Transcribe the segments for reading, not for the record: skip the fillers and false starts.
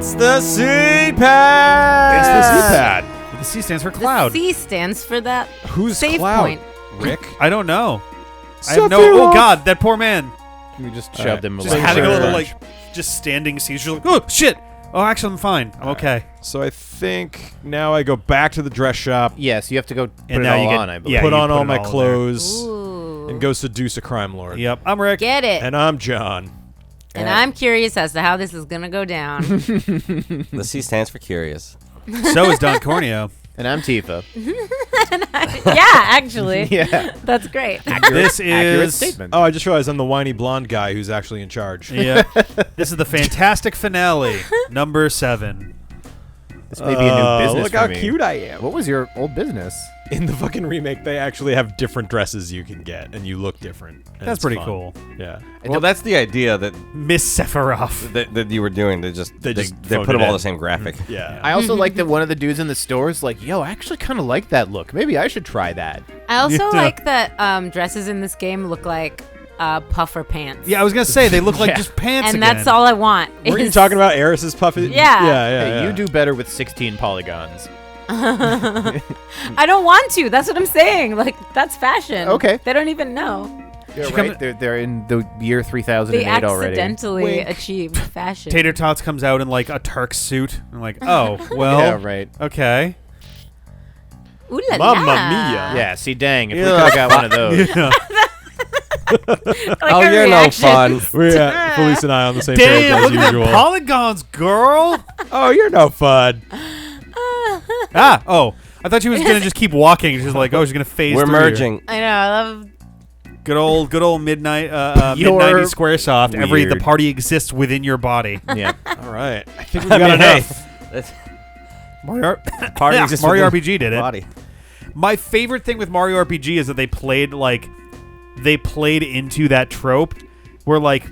It's the C-pad. It's the C-pad. The C stands for Cloud. The C stands for that Who's save Cloud? point. Rick? I don't know. I Sephiroth. have no. Oh God, that poor man. We just shoved him. Just having a little just standing seizure. Like, oh shit. Oh, actually, I'm fine. I'm okay. So I think now I go back to the dress shop. Yes, you have to go put And it now all you get- on, I believe. yeah, put you on put all it my all in clothes Ooh. and go seduce a crime lord. Yep. I'm Rick. Get it. And I'm John. And I'm curious as to how this is gonna go down. The C stands for curious. So is Don Corneo. And I'm Tifa. Yeah, actually. Yeah. That's great. This Accurate is. statement. Oh, I just realized I'm the whiny blonde guy who's actually in charge. Yeah. This is the fantastic finale, number 7. This may be a new business Look for how me. cute I am. What was your old business? In the fucking remake, they actually have different dresses you can get, and you look different. And That's it's pretty fun. cool. Yeah. Well, that's the idea that Miss Sephiroth. that you were doing. They They just they phoned put it them all in. the same graphic. Yeah. I also like that one of the dudes in the store is like, yo, I actually kind of like that look. Maybe I should try that. I also like that dresses in this game look like puffer pants. Yeah, I was gonna say they look like Yeah. just pants And again. that's all I want. Weren't you is- talking about Aerith's puffy? Yeah. Yeah. Hey, you do better with 16 polygons. I don't want to. That's what I'm saying. Like, that's fashion. Okay. They don't even know. You're She right. come- They're in the year They 3008 already. accidentally Wink. achieved fashion. Tater Tots comes out in like a Turk suit. I'm like, oh well. Yeah, right. Okay. Ooh la Mamma la. mia. Yeah, see, dang, if we could have got one of those. Yeah. Like Oh, her you're no reaction. fun. We're Felice and I on the same page Damn, as look at usual. them polygons, girl. Oh, you're no fun. Oh. I thought she was gonna just keep walking. She's like, oh, she's gonna phase We're through here. merging. I know. I love. Good old midnight You're mid-90s Squaresoft. The weird. party exists within your body. Yeah. All right. I think we've got enough. Mario, Party yeah, exists Mario within RPG did it. Body. My favorite thing with Mario RPG is that they played into that trope where like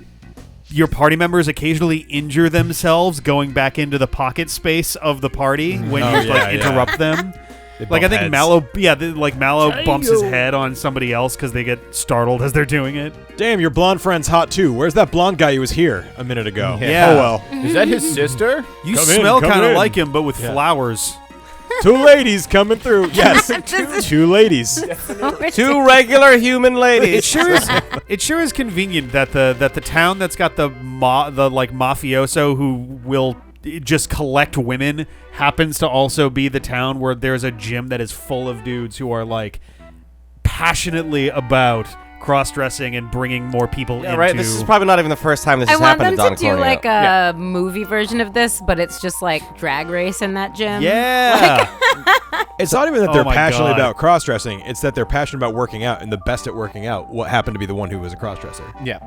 your party members occasionally injure themselves going back into the pocket space of the party when Oh, you yeah, like yeah. interrupt them. They Like I bump think heads. Mallow bumps his head on somebody else because they get startled as they're doing it. Damn, your blonde friend's hot too. Where's that blonde guy who was here a minute ago? Yeah. Oh well. Is that his sister? You Come in, smell come kind of in. like him, but with Yeah. flowers. 2 ladies coming through. Yes. 2 ladies. Two regular human ladies. It sure is convenient that the town that's got the mafioso who will just collect women happens to also be the town where there's a gym that is full of dudes who are like passionately about cross-dressing and bringing more people Yeah, into. right. This is probably not even the first time this I has want happened them to to Don do Corneo. like a movie version of this, but it's just like drag race in that gym. Yeah. It's not even that Oh they're my passionate God. about cross-dressing. It's that they're passionate about working out, and the best at working out what happened to be the one who was a cross-dresser. Yeah.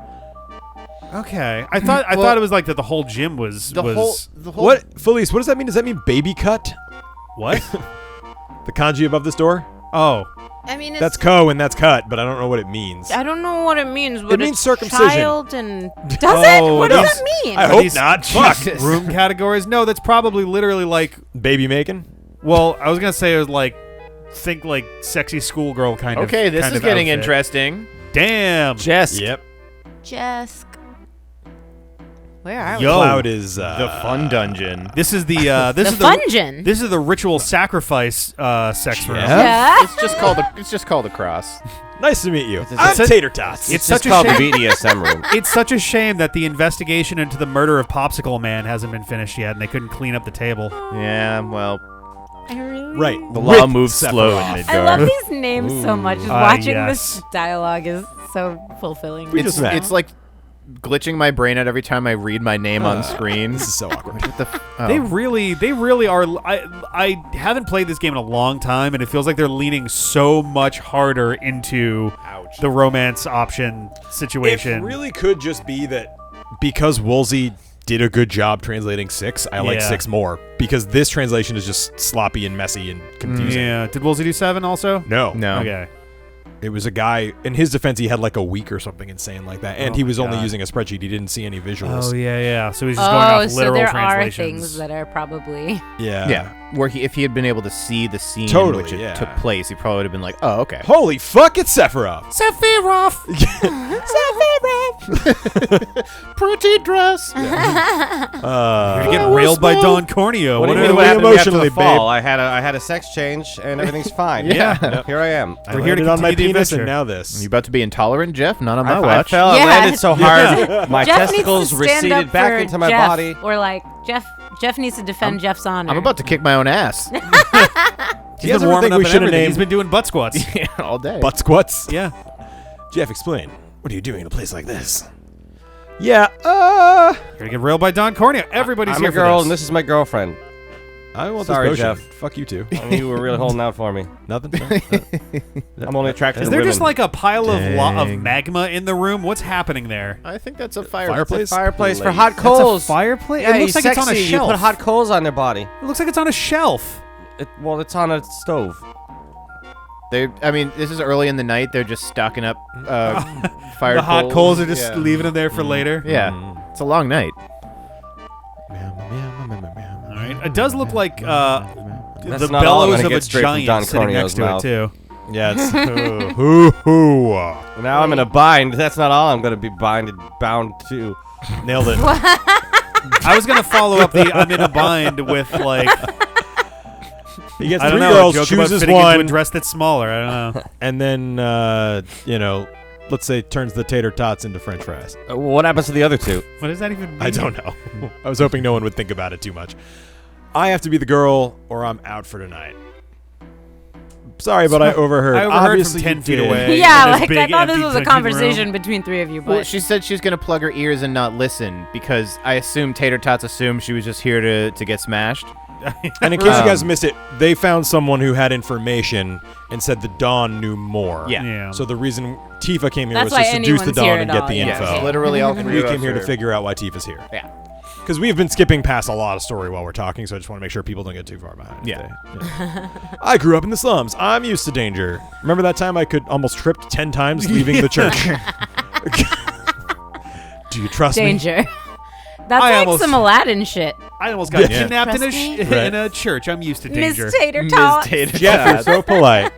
Okay. I thought it was like that the whole gym was The whole What? Felice, what does that mean? Does that mean baby cut? What? The kanji above this door? Oh. I mean, it's, That's ko and that's cut, but I don't know what it means. I don't know what it means, but means it's circumcision. child and does it? Oh, What does these- that mean? I Are hope these- not. Fuck. Room categories? No, that's probably literally like. Baby making? Well, I was gonna say it was like, think like sexy schoolgirl kind of. Okay, this kind is of getting outfit. interesting. Damn. Jess. Yep. Jesk. Where are Yo. Cloud is The fun dungeon. This is the we? this The is the Fungeon. this is the ritual sacrifice sex room. Yeah. Yeah. It's just called the cross. Nice to meet you. It's I'm a- Tater Tots. It's It's such a called the shame. BDSM room. It's such a shame that the investigation into the murder of Popsicle Man hasn't been finished yet, and they couldn't clean up the table. Yeah, well, I really. right. the law With moves slow in Sephiroth. I love Midgar. these names so much. Just Ah, watching yes. this dialogue is so fulfilling. We just met. It's like glitching my brain out every time I read my name on screen. This is so awkward. What the oh. They really are. I haven't played this game in a long time, and it feels like they're leaning so much harder into the romance option situation. It really could just be that because Woolsey did a good job translating 6, I like Yeah. 6 more. Because this translation is just sloppy and messy and confusing. Yeah. Did Woolsey do 7 also? No. No. Okay. It was a guy, in his defense, he had like a week or something insane like that, and Oh he my was only God. using a spreadsheet. He didn't see any visuals. Oh yeah. So he's just going off so literal there translations. are things that are probably. Yeah, where if he had been able to see the scene Totally, in which it yeah. took place, he probably would have been like, "Oh, okay." Holy fuck! It's Sephiroth. Sephiroth. Pretty dress. You're getting railed by Don Corneo. What do you are mean? we What happened after emotionally, the fall? I had a sex change and everything's fine. Yeah. Here I am. I We're here to landed on my continue the penis, and adventure. now Are this. you about to be intolerant, Jeff? Not on my I watch. fell. I Yeah. landed so hard. My Jeff testicles needs to stand receded up back for into my Jeff, body. Or like Jeff needs to defend Jeff's honor. I'm about to kick my own ass. He's You guys been ever warming think up we and should have everything. named- He's been doing butt squats. Yeah, all day. Butt squats. Yeah. Jeff, explain. What are you doing in a place like this? Yeah. You're gonna get railed by Don Corneo. Everybody's I'm here a girl, for and this is my girlfriend. I want Sorry, this potion. Jeff. Fuck you too. And you were really holding out for me. Nothing. I'm only attracted Is to there women. just like a pile of Dang. magma in the room? What's happening there? I think that's a Fireplace? fireplace for hot coals? fireplace. Yeah, it looks he's like it's on a sexy. shelf. You put hot coals on their body. It looks like it's on a shelf. Well, it's on a stove. I mean, this is early in the night. They're just stocking up fire The hot coals are just Yeah. leaving them there for later. Yeah, it's a long night. All right. It does look like That's the not all I'm bellows gonna of a get straight from Don giant sitting next Corneo's to mouth. it too. Yeah, it's hoo. Now I'm in a bind. That's not all I'm going to be bound to. Nailed it. I was gonna follow up the I'm in a bind with like He gets I don't three know, a girls, joke about chooses fitting into a one, dress that's smaller. I don't know. and then let's say turns the tater tots into French fries. What happens to the other two? What does that even mean? I don't know. I was hoping no one would think about it too much. I have to be the girl, or I'm out for tonight. Sorry, but I overheard. I overheard Obviously from 10 you feet did. away. Yeah, in this like I big, thought this empty was a dungeon conversation room. between three of you, Well, but she said she was gonna plug her ears and not listen because I assume Tater Tots assumed she was just here to get smashed. And in case you guys missed it, they found someone who had information and said the Dawn knew more. Yeah. Yeah. So the reason Tifa came here That's was to why seduce the anyone's here Dawn and at get all, the yeah. info. Yeah. Literally, all three We of came us here to are- figure out why Tifa's here. Yeah. Because we've been skipping past a lot of story while we're talking, so I just want to make sure people don't get too far behind. Yeah. Yeah. I grew up in the slums. I'm used to danger. Remember that time I could almost tripped 10 times leaving the church? Do you trust me? danger. That's I like almost- some Aladdin shit. I almost got Yeah. kidnapped in a, Trust me? in a church. I'm used to danger. Miss Tater Tot. Tater Jeff, you're Tots. so polite.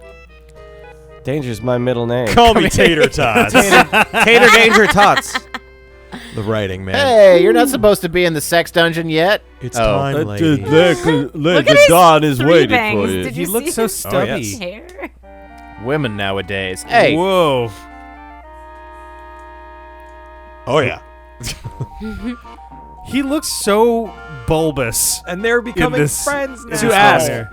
Danger's my middle name. Call me Tater Tots. Tater Danger Tots. The writing, man. Hey, you're not supposed to be in the sex dungeon yet. It's Oh. time, lady. Look at his Dawn is three bangs. Did He you looks see so his stubby. yes. hair? Women nowadays. Hey, Whoa. Oh, yeah. He looks so bulbous. And they're becoming this- friends now. To ask. ask.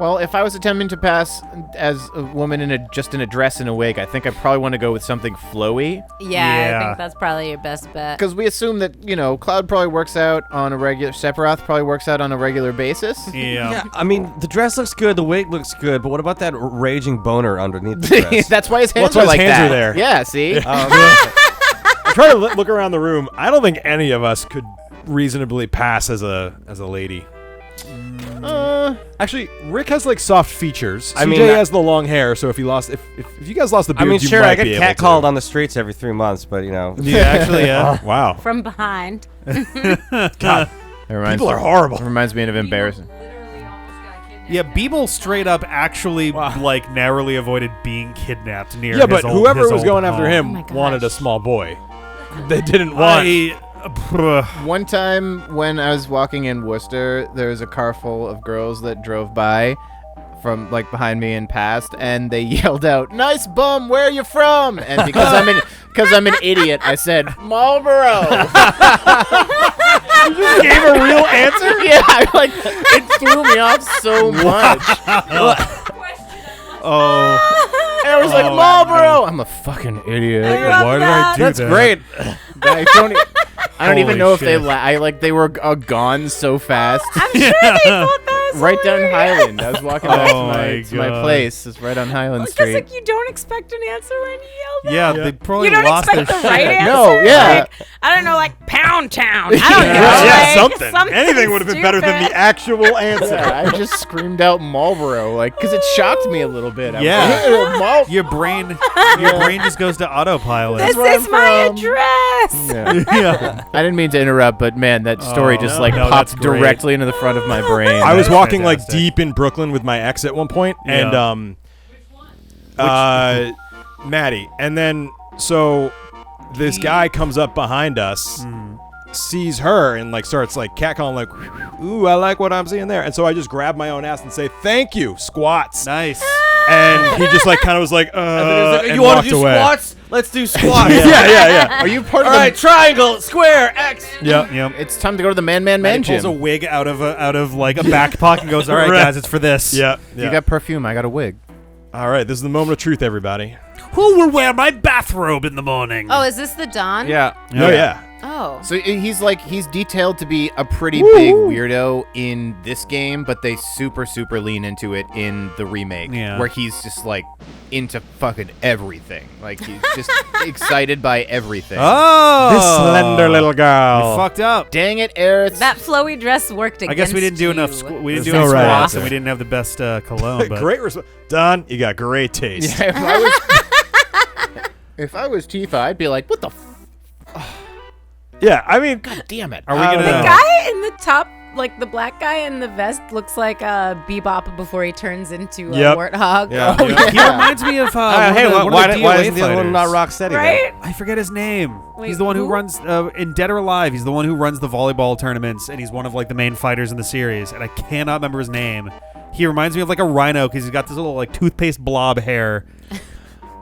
well, if I was attempting to pass as a woman in a dress and a wig, I think I'd probably want to go with something flowy. Yeah, Yeah. I think that's probably your best bet. Because we assume that, Cloud probably works out on a regular... Sephiroth probably works out on a regular basis. Yeah. Yeah, I mean, the dress looks good, the wig looks good, but what about that raging boner underneath the dress? That's why his hands Well, are that's why like his hands that. are there. Yeah, see? I'm trying to look around the room. I don't think any of us could reasonably pass as a lady. Actually, Rick has like soft features. I CJ mean, has the long hair, so if you guys lost the I beard, mean, you sure, might I get be able to. catcalled on the streets every 3 months, but, Yeah, actually, yeah. Wow, From behind. God, It reminds people are horrible. reminds me of embarrassing. Yeah, Beeble straight up actually like narrowly avoided being kidnapped near Yeah, his but old, whoever his was old going after home. him Oh my gosh. wanted a small boy. They didn't want. One time when I was walking in Worcester, there was a car full of girls that drove by from like behind me and passed, and they yelled out, "Nice bum, where are you from?" And because I'm an idiot, I said, "Marlboro." You just gave a real answer. Yeah, it threw me off so much. Oh, And I was like, Oh, "Marlboro." I'm a fucking idiot. why did I do that's that? great. I don't even Holy know if they shit. they were gone so fast. I'm sure they thought that right down hilarious. Highland. I was walking back Oh my to my God. place. It's right on Highland Because Street. like you don't expect an answer when you yell Yeah, that. they probably You don't lost their expect the shit. right answer. No, yeah. Like, I don't know, like Pound Town. I don't know. Yeah, like, something. Anything would have been better than the stupid. actual answer. Yeah, I just screamed out Marlboro, like, because it shocked me a little bit. I was Yeah. like, "Hey, Marl-" Your brain just goes to autopilot. This where is I'm my from. address. Yeah. Yeah. I didn't mean to interrupt, but man, that story just like no, that's popped great. directly into the front of my brain. I was That's walking like fantastic. deep in Brooklyn with my ex at one point, and Maddie, and then so this guy comes up behind us, sees her, and like starts like catcalling, like, "Ooh, I like what I'm seeing there." And so I just grab my own ass and say, "Thank you, squats." Nice. And he just like kind of was like, and you want walked to do away. squats? Let's do squats. Yeah. Are you part All of right, triangle, square, X. Yep. Yep. It's time to go to the Man And he pulls gym. a wig out of like a back pocket and goes, "All right, Right. guys, it's for this." Yeah. You got perfume. I got a wig. All right, this is the moment of truth, everybody. Who will wear my bathrobe in the morning? Oh, is this the Don? Yeah. Oh yeah. Oh. So he's detailed to be a pretty big weirdo in this game, but they super lean into it in the remake, Yeah. where he's just like into fucking everything. Like he's just excited by everything. Oh, This slender little You girl. fucked up. Dang it, Aerith. That flowy dress worked against I guess we didn't do you. enough. We didn't do That's enough no right squats, answer. and we didn't have the best cologne. But Great response. Don, you got great taste. Yeah, if I was Tifa, I'd be like, what the Yeah, I mean, God damn it. are we I gonna? don't The know. guy in the top, like the black guy in the vest, looks like Bebop before he turns into a Yep. warthog. Yeah. Oh, yeah. He reminds me of Hey, one why of the why DOA isn't the other one not fighters. Rocksteady? then? Right? I forget his name. Wait, he's the one who who? runs in Dead or Alive. He's the one who runs the volleyball tournaments, and he's one of like the main fighters in the series. And I cannot remember his name. He reminds me of like a rhino because he's got this little like toothpaste blob hair.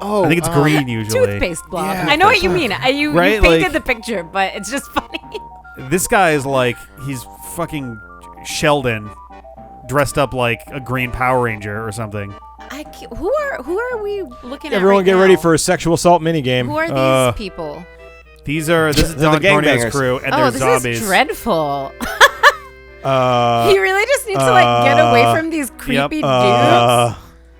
Oh, I think it's green usually. Toothpaste blob. Yeah. I know what you mean. You Right, painted like- the picture, but it's just funny. This guy is like he's fucking Sheldon, dressed up like a green Power Ranger or something. Who are we looking at? everyone right get now? ready for a sexual assault minigame. Who are these people? This is They're the Don Corneo's gangbangers. crew, and Oh, they're this zombies. is dreadful. Uh, He really just needs to like get away from these creepy dudes.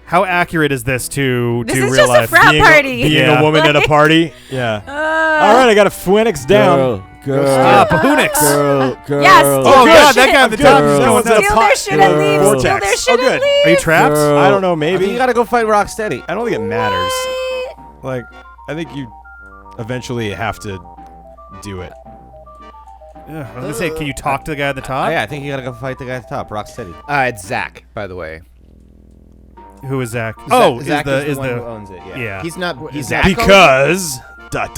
How accurate is this to This is real just a life? frat being party. being Yeah. a woman at a party. Yeah. All right, I got a Phoenix down. Ah, Pahunix. girl. Yes. Oh Steal their god, that shit. guy at the Good. top. Girl. Someone's at a Steal pot- their shit and leave. Vortex. Steal their shit Oh, good. and leave. Are you trapped? I don't know. I Maybe. think you gotta go fight Rocksteady. I don't think it matters. What? Like, I think you eventually have to do it. Ugh, I was gonna say, can you talk to the guy at the top? Yeah, I think you gotta go fight the guy at the top, Rocksteady. It's Zach, by the way. Who is Zach? Zach is is the one the who owns it. Yeah. yeah. He's not. He's Zach Zach. Because dot.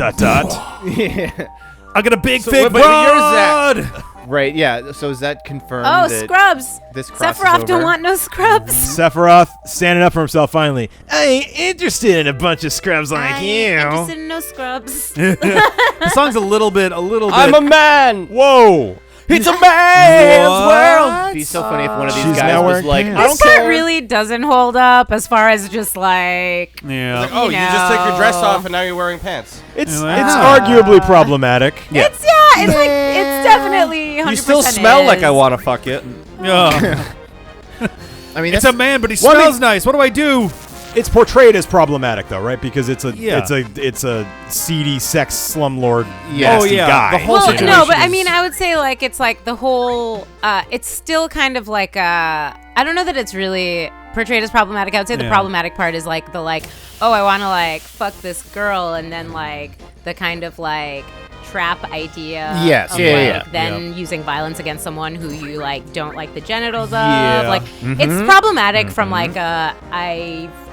Yeah. I got a big So, thick but you're rod. Right. Yeah. So is that confirmed? Oh, that scrubs. This crosses Sephiroth don't over? want no scrubs. Sephiroth standing up for himself finally. I ain't interested in a bunch of scrubs like I you. ain't interested in no scrubs. The song's a little bit. I'm a man. Whoa. It's a man's What? world. It'd be so funny if one of these She's guys now was wearing like, pants. I This don't part care. really doesn't hold up as far as just like. yeah. Oh, you just took your dress off and now you're wearing pants. It's Wow. arguably problematic. Yeah. It's like it's definitely 100% You still smell like I want to fuck you. Ugh. I mean, It's that's a man, but he Well, I smells mean- nice. What do I do? It's portrayed as problematic though, right? Because it's a Yeah. it's a seedy sex slumlord Yeah. nasty Oh, yeah. guy. The whole Well, situation no, but I is- mean, I would say like it's like the whole. It's still kind of like I don't know that it's really portrayed as problematic. I would say the Yeah. problematic part is like the like, oh, I want to like fuck this girl, and then like the kind of like trap idea. Yes, of, yeah, like, yeah. Then using violence against someone who you like don't like the genitals of. Yeah. Like it's problematic from like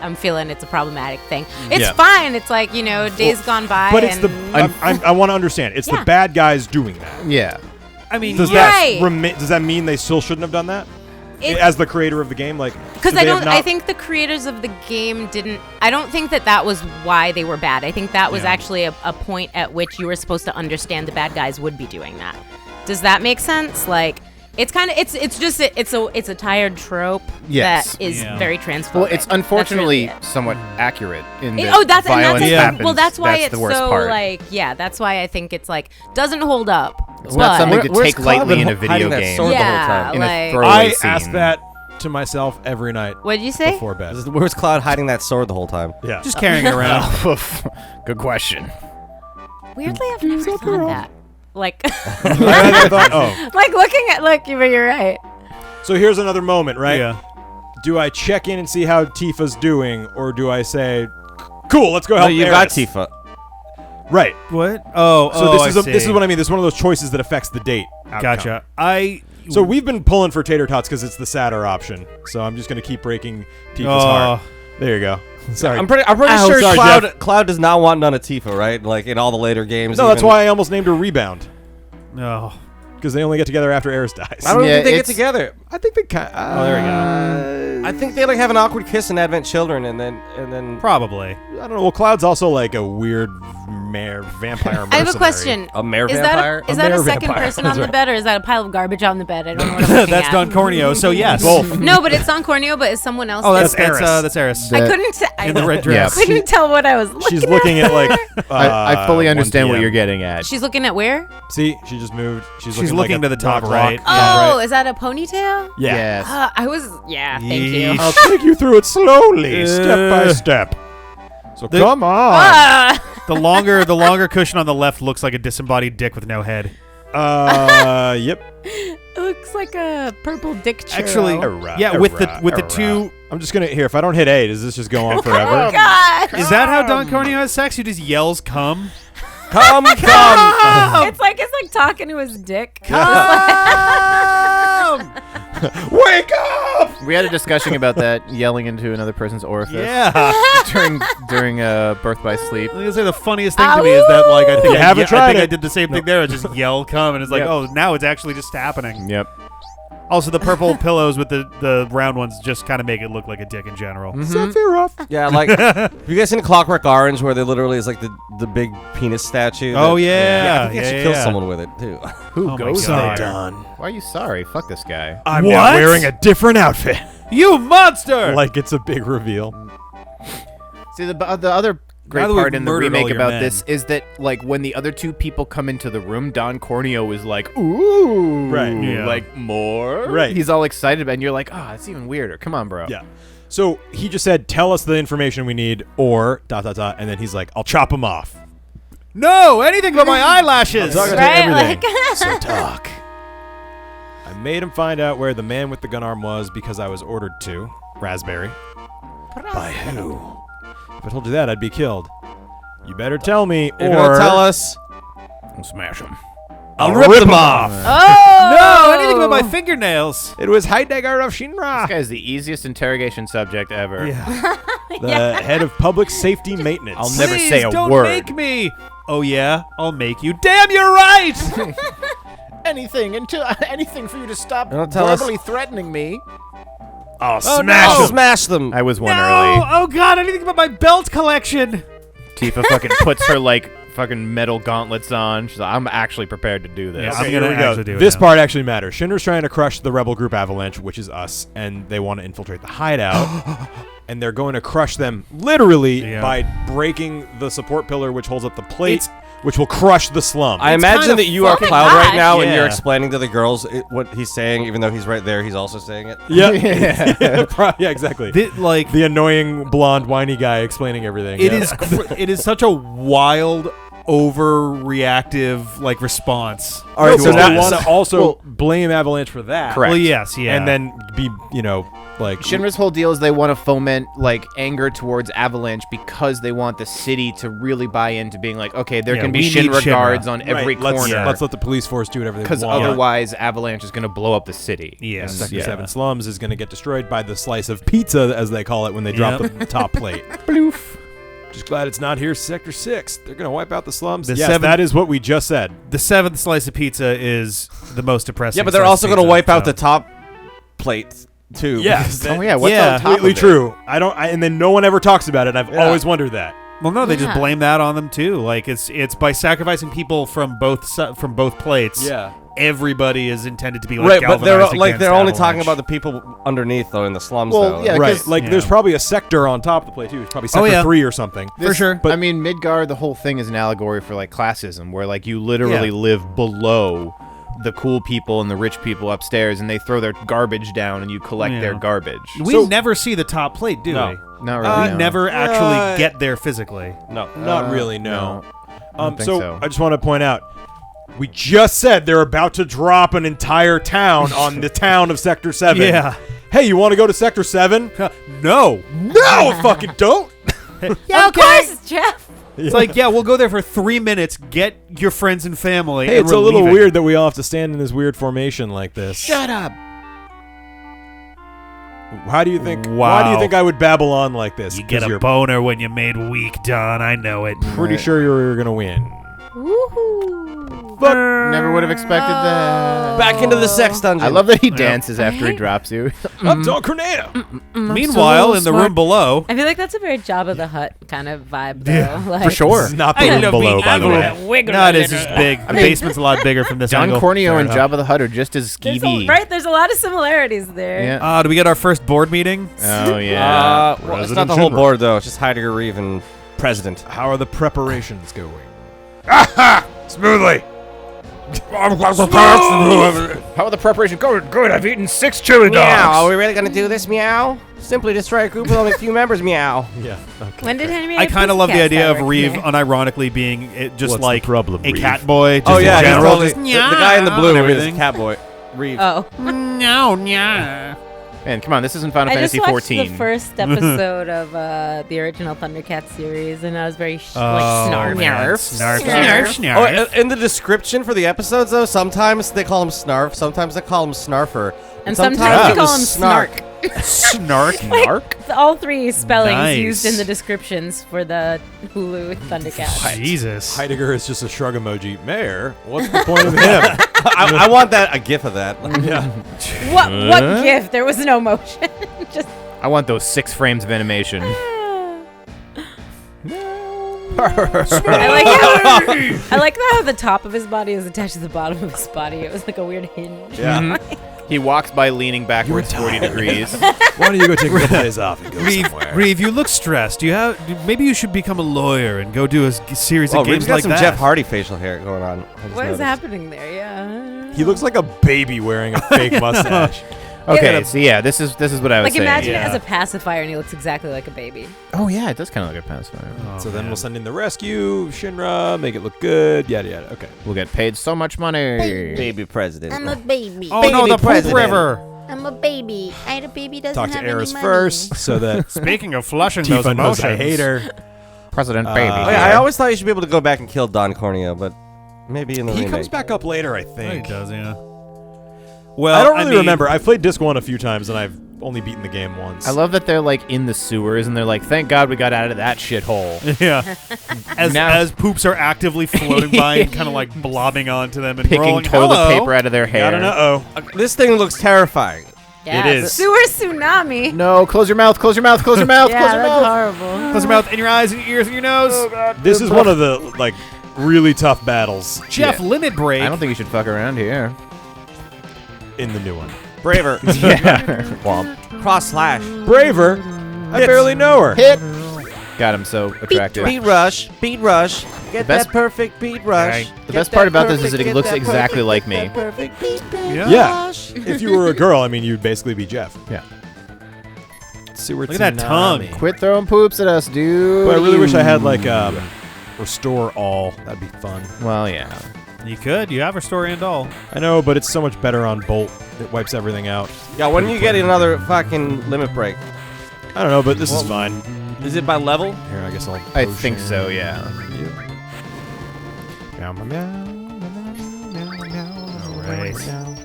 I'm feeling it's a problematic thing. It's Yeah. fine. It's like days gone by. But it's and the I want to understand. It's the Yeah. bad guys doing that. yeah. I mean, Does yeah. Right. does that mean they still shouldn't have done that? As the creator of the game, like Because should I they have don't. I not- think the creators of the game didn't. I don't think that was why they were bad. I think that was Yeah. actually a point at which you were supposed to understand the bad guys would be doing that. Does that make sense? Like, it's kind of it's a tired trope Yes. that is Yeah. very transphobic. Well, it's unfortunately That's really somewhat accurate in it. that Oh, that's violence I think, happens. well, that's why that's it's the worst so part. like that's why I think it's like doesn't hold up. It's not but- something to Where's take Cloud lightly been in a video hiding that game. sword the whole Yeah, time? In a like- throwaway I scene. asked that to myself every night What'd you say? before bed. Where's Cloud hiding that sword the whole time? Yeah. Just carrying it around. Good question. Weirdly, I've never thought that. Like, I thought, oh. like looking at but you're right. So here's another moment, right? Yeah. Do I check in and see how Tifa's doing, or do I say, "Cool, let's go No, help"? you Aerith? got Tifa. What? Oh, So I this see. is what I mean. This is one of those choices that affects the date. Outcome. Gotcha. So we've been pulling for tater tots because it's the sadder option. So I'm just gonna keep breaking Tifa's heart. There you go. Sorry. I'm pretty Ow, sure sorry, Cloud does not want none of Tifa, right? Like in all the later games. No, that's why I almost named her Rebound. No. Because they only get together after Aerith dies. I don't Yeah, even think they get it's- together. I think they kind. Oh, there we go. I think they like have an awkward kiss in Advent Children, and then Probably. I don't know. Well, Cloud's also like a weird vampire. I have a mercenary. question. a mare Is vampire. that a mare second vampire. person on That's the right. bed, or is that a pile of garbage on the bed? I don't know what I'm looking That's at. Don Corneo. So yes. Both. No, but it's Don Corneo, but is someone else? Oh, there? that's Aerith. I couldn't. In the red dress. Yeah. couldn't tell what I was looking She's looking at like. I fully 1 understand what PM. you're getting at. She's looking at where? See, she just moved. She's She's looking looking to the top rock. right. Oh, Yeah. is that a ponytail? Yeah. Yes. I was. Yeah, thank you. Yeesh. I'll take you through it slowly, step by step. So come on. Ah! The longer cushion on the left looks like a disembodied dick with no head. Yep. It looks like a purple dick churro. Actually, yeah, with the two. I'm just gonna here. If I don't hit A, does this just go on forever? God. Is that how Don Corneo has sex? He just yells, "Come." Come. It's like talking to his dick. Wake up! We had a discussion about that yelling into another person's orifice Yeah. during Birth by Sleep. I was gonna say the funniest thing to me is that like I think You haven't tried I it. did the same thing there. I just yell "come" and it's like, Yep. oh, now it's actually just happening. Yep. Also, the purple pillows with the round ones just kind of make it look like a dick in general. Sephiroth. Yeah, like have you guys seen Clockwork Orange, where there literally is like the big penis statue? Oh, that- yeah. I think you Yeah, actually kill yeah. someone with it too. Who Oh my goes God. there? Done. Why are you sorry? Fuck this guy. I'm What? now wearing a different outfit. You monster! Like it's a big reveal. See, the other great Now that we've part in the murdered all remake your about men. this is that, like, when the other two people come into the room, Don Corneo is like, ooh. Right. Yeah. Like, more? Right. He's all excited, and you're like, oh, it's even weirder. Come on, bro. Yeah. So he just said, "Tell us the information we need," or ... and then he's like, "I'll chop him off." No, anything but my eyelashes. I'm talking to Right? everything. Like, So talk. I made him find out where the man with the gun arm was because I was ordered to. Raspberry. By who? If I told you that, I'd be killed. You better tell me, If you or don't tell us, I'll smash him. I'll rip him off. oh No, anything but my fingernails. It was Heidegger of Shinra, This guy's the easiest interrogation subject ever. Yeah. the head of public safety maintenance. I'll never Please say a don't word. make me. Oh yeah, I'll make you. Damn, you're right. Anything for you to stop Don't tell us. verbally threatening me. I'll Oh, smash no. him. smash them. I was one No. early. Oh god, anything but my belt collection. Tifa fucking puts her, like, fucking metal gauntlets on. She's like, I'm actually prepared to do this. Yeah, Okay, I'm here gonna we go. actually do it This now. part actually matters. Shinra's trying to crush the rebel group Avalanche, which is us, and they want to infiltrate the hideout. And they're going to crush them literally Yeah. by breaking the support pillar, which holds up the plate, which will crush the slum. I It's imagine kinda that you are fucking Cloud right gosh. now, and you're Yeah. explaining to the girls what he's saying, even though he's right there. He's also saying it. yeah, yeah, exactly. Like The annoying blonde whiny guy explaining everything. it yeah. is. It is such a wild, overreactive like response. All right, No, so but now they want to also well- blame Avalanche for that. Correct. Well, yes, yeah, And then be, like Shinra's whole deal is they want to foment, like, anger towards Avalanche because they want the city to really buy into being like, okay, there Yeah, can be we need Shinra Shinra. guards on every Right, corner. Let's let the police force do whatever they want. Because otherwise, Avalanche is going to blow up the city. Yes. Sector Yeah. 7 Slums is going to get destroyed by the slice of pizza, as they call it, when they drop Yep. the top plate. Bloof. Just glad it's not here, Sector 6. They're going to wipe out the slums. The Yes, seven- that is what we just said. the seventh slice of pizza is the most depressing. Yeah, but they're slice also of going to pizza, wipe out so. the top plate too. Yeah. because Oh, yeah. What's Yeah. on top Completely of it? true. And then no one ever talks about it. I've Yeah. always wondered that. Well, no, they just Yeah. blame that on them too. Like it's by sacrificing people from both plates. Yeah. Everybody is intended to be like Right, but they're galvanized like against they're only talking Avalanche. about the people underneath though in the slums Well, though. yeah, Right. 'cause- Like, Yeah. there's probably a sector on top of the plate, too. It's probably Sector yeah. 3 or something. For sure. But I mean, Midgar, the whole thing is an allegory for, like, classism, where, like, you literally Yeah. live below the cool people and the rich people upstairs, and they throw their garbage down, and you collect their garbage. We never see the top plate, do No. we? Not really. We never actually get there physically. No. Not really, no. I don't think so. I just want to point out, we just said they're about to drop an entire town on the town of Sector 7. Yeah. Hey, you want to go to Sector 7? No. No, fucking don't. Yeah, of course, Jeff. It's like, yeah, we'll go there for 3 minutes, get your friends and family. Hey, and it's we're a little leaving. weird that we all have to stand in this weird formation like this. Shut up. How do you think? Wow. Why do you think I would babble on like this? You get 'Cause a you're boner when you're made weak, Don. I know it. pretty sure you're gonna win. Woohoo. Never would have expected that. Back into the sex dungeon. I love that he dances after he drops you. Up to Corneo. Meanwhile, in the room below, I feel like that's a very Jabba the Hutt kind of vibe, though. Like, For sure. This is not the room below, by the way. no, it is just big. The basement's a lot bigger from this John angle. Corneo Fair and enough. Jabba the Hutt are just as skeevy. There's a lot of similarities there. Yeah. Do we get our first board meeting? Oh, yeah. Well, it's not the whole board, though. It's just Heidegger, Reeve, and President. How are the preparations going? Aha! Smoothly. How are the preparations going? Good. I've eaten 6 chili Meow. Are we really going to do this? Meow. Simply destroy a group with only a few members. Meow. Yeah. Okay. When did Henry? I kind of love the idea of Pussycat Reeve start working unironically being just What's like the problem, a Reeve? cat boy. Just Oh, yeah. in He's general. totally, Just, the guy in the blue and is everything. Catboy. Reeve. there? Oh. No, yeah. Man, come on. This isn't Final I just Fantasy watched 14. the first episode of the original Thundercats series, and I was very Oh, like snarf. man. Snarf, Snarf. snarf, Oh, snarf. in the description for the episodes, though, sometimes they call him Snarf, sometimes they call him Snarfer. And sometimes they it call was him Snark. Snark. Snark? All 3 spellings Nice. used in the descriptions for the Hulu Thundercats. Jesus. Heidegger is just a shrug emoji. Mayor, what's the point of him? I want a gif of that. Yeah. What gift? There was no motion. Just I want those 6 frames of animation. I like how the top of his body is attached to the bottom of his body. It was like a weird hinge. Yeah. He walks by leaning backwards 40 degrees. Why don't you go take a couple days off and go Reeve, somewhere? Reeve, you look stressed. Maybe you should become a lawyer and go do a series of Oh, Reeve's games got like some that. Jeff Hardy facial hair going on. I just What is noticed. happening there? Yeah. He looks like a baby wearing a fake mustache. Okay, so yeah, this is what I was Like saying. imagine Yeah. it as a pacifier, and he looks exactly like a baby. Oh yeah, it does kind of look like a pacifier. So then we'll send in the rescue, Shinra, make it look good, yada yada. Okay. We'll get paid so much money. Baby president. I'm a baby. Oh no, Baby the poop president. river. I'm a baby. And a baby doesn't Talk to have any Aerith money. first, so that Speaking of flushing those Tifa knows emotions, I hate her. President Baby. Oh, yeah, I always thought you should be able to go back and kill Don Corneo, but maybe in the He remake. comes back up later, I Oh, he think. does, yeah. Well, I don't really mean, remember. I've played Disc 1 a few times, and I've only beaten the game once. I love that they're like in the sewers and they're like, thank God we got out of that shithole. Yeah. Now- As poops are actively floating by and kind of like blobbing onto them and Picking rolling. toilet Hello. paper out of their hair. Got an uh-oh. This thing looks terrifying. Yeah, It is. Sewer tsunami. No, close your mouth, close your mouth, close your mouth, Yeah, close your that's mouth. horrible. Close your mouth and your eyes and your ears and your nose. This is one of the, like, really tough battles Jeff, Yeah. limit break. I don't think you should fuck around here. in the new one. Braver. Yeah. Womp. Cross slash. Braver? I barely know her. Hit. God, I'm so attractive. Beat rush. Beat rush. Get best- that perfect beat rush. Okay. The best part about this is that it looks exactly like me. Perfect beat Yeah. rush. If you were a girl, I mean, you'd basically be Jeff. Yeah. Sewer Look at that tongue. tsunami. Quit throwing poops at us, dude. But I really wish I had, like, restore all. That'd be fun. Well, yeah. You could. You have Restore and all. I know, but it's so much better on Bolt. It wipes everything out. Yeah, when are you getting another fucking limit break? I don't know, but this is fine. Is it by level? Here, I guess I'll. I think so, yeah. Meow, meow, meow, meow, meow, meow, Alright. meow,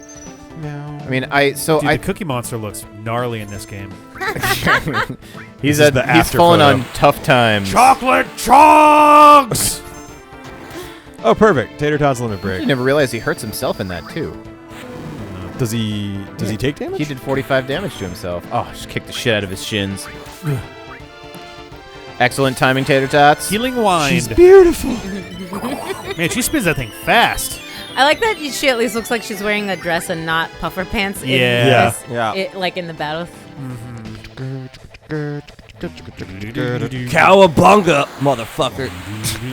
meow. I mean, Dude, the Cookie Monster looks gnarly in this game. he's This is the he's after fallen photo. on tough times. Chocolate chunks! Oh, perfect. Tater Tots limit I break. never realized he hurts himself in that too. Does he take damage? He did 45 damage to himself. Oh, just kicked the shit out of his shins. Excellent timing, Tater Tots. Healing Wine. She's beautiful. Man, she spins that thing fast. I like that she at least looks like she's wearing a dress and not puffer pants. Yeah. this- Yeah. Like in the battle. Cowabunga, motherfucker.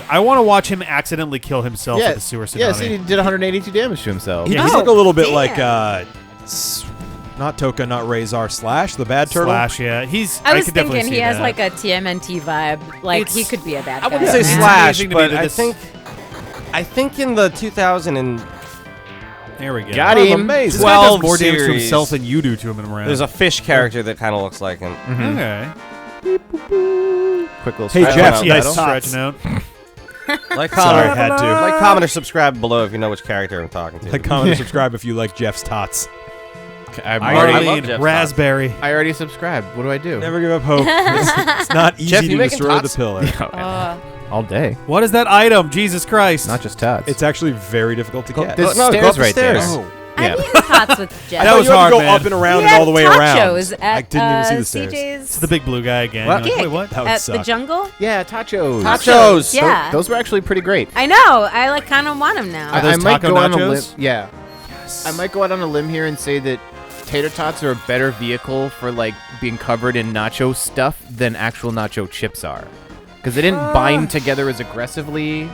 I want to watch him accidentally kill himself Yeah, with the sewer tsunami. yeah. See, he did 182 damage to himself. He's Oh, like a little bit damn. like not Toka, not Razor, Slash, the bad turtle. Slash, yeah. He's. I was could definitely thinking see he has that. like a TMNT vibe. Like he It's- could be a bad guy. I wouldn't say It's Slash, amazing to me but that I this- think in the 2000 and There we go. Got Oh, him. amazing. This guy does 12 more damage to series. himself than you do to him in a round. there's a fish character that kind of looks like him. Okay. Quick little Hey, stretch Jeff, out nice battle. tots. Stretching out. Like Sorry, comment, had to. like comment or subscribe below if you know which character I'm talking to. Like, comment, and subscribe if you like Jeff's tots. I'm I already, love Marlene, Jeff's raspberry. I already subscribed. What do I do? Never give up hope. It's not easy Jeff, to you making destroy tots? the pillar. All day. What is that item? Jesus Christ. Not just tots. It's actually very difficult to get. There's no, go stairs up the right there. stairs. I've Yeah. eaten tots with Jeff. I That thought was you had hard, to go man. up and around We and had all the way around. tachos at I didn't even see the stairs. CJ's It's the big blue guy again. What? You're like, gig Wait, what? That would at suck. the jungle. Yeah, tachos. Tachos. Yeah. Those were actually pretty great. I know. I like kind of want them now. Are those I might taco go on a limb. nachos? Yeah. I might go out on a limb here and say that tater tots are a better vehicle for like being covered in nacho stuff than actual nacho chips are, because they didn't bind together as aggressively.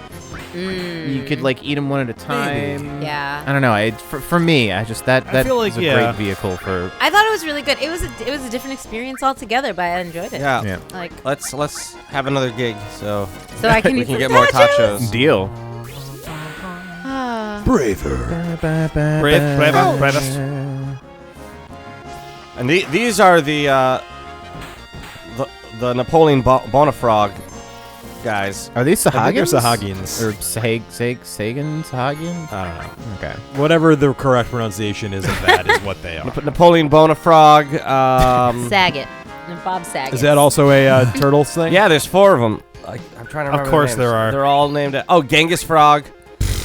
You could like eat them one at a time. Yeah. I don't know. For me, I just that feel like, is a yeah. great vehicle for. I thought it was really good. It was a different experience altogether, but I enjoyed it. Yeah. Yeah. Like Let's have another gig so so I can we eat can some get more tachos. tachos. Deal. Ah. Braver. Bravest. And these are the Napoleon Bonafrog guys. Are these I think they're Sahagins? Sahagins. Or Sagan? Sahagian? I don't know. Okay. Whatever the correct pronunciation is of that is what they are. Napoleon Bonafrog. Saget. And Bob Saget. Is that also a turtle thing? Yeah, there's 4 of them. I'm trying to remember. Of course their names. there are. They're all named. Genghis Frog.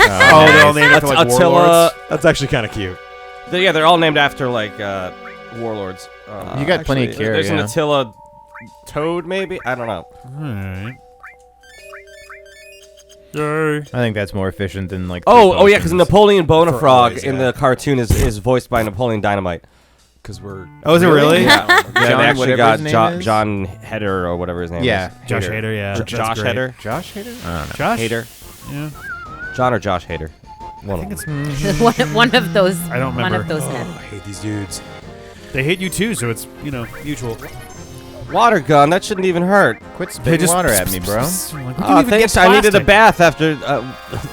Oh, they're all named after like Attila. warlords. That's actually kind of cute. They're all named after like warlords. You got plenty of actually, care, There's an yeah. Attila Toad, maybe. I don't know. Alright. Yay. I think that's more efficient than like. Oh yeah, because Napoleon Bonafrog always, in yeah. the cartoon is voiced by Napoleon Dynamite. Because we're. Oh, is it really? Yeah, John, they actually whatever got his name is? John Heder or whatever his name Yeah. is. Josh Hader, yeah. that's Josh great. Heder. Josh Hader? I don't know. Josh? Hader. Yeah. John or Josh Hader. One of them. one of those. I don't One remember. of those Oh, men. I hate these dudes. They hate you too, so it's, mutual. Water gun. That shouldn't even hurt. Quit They spitting just water at me, bro. Oh, thanks. I needed a bath after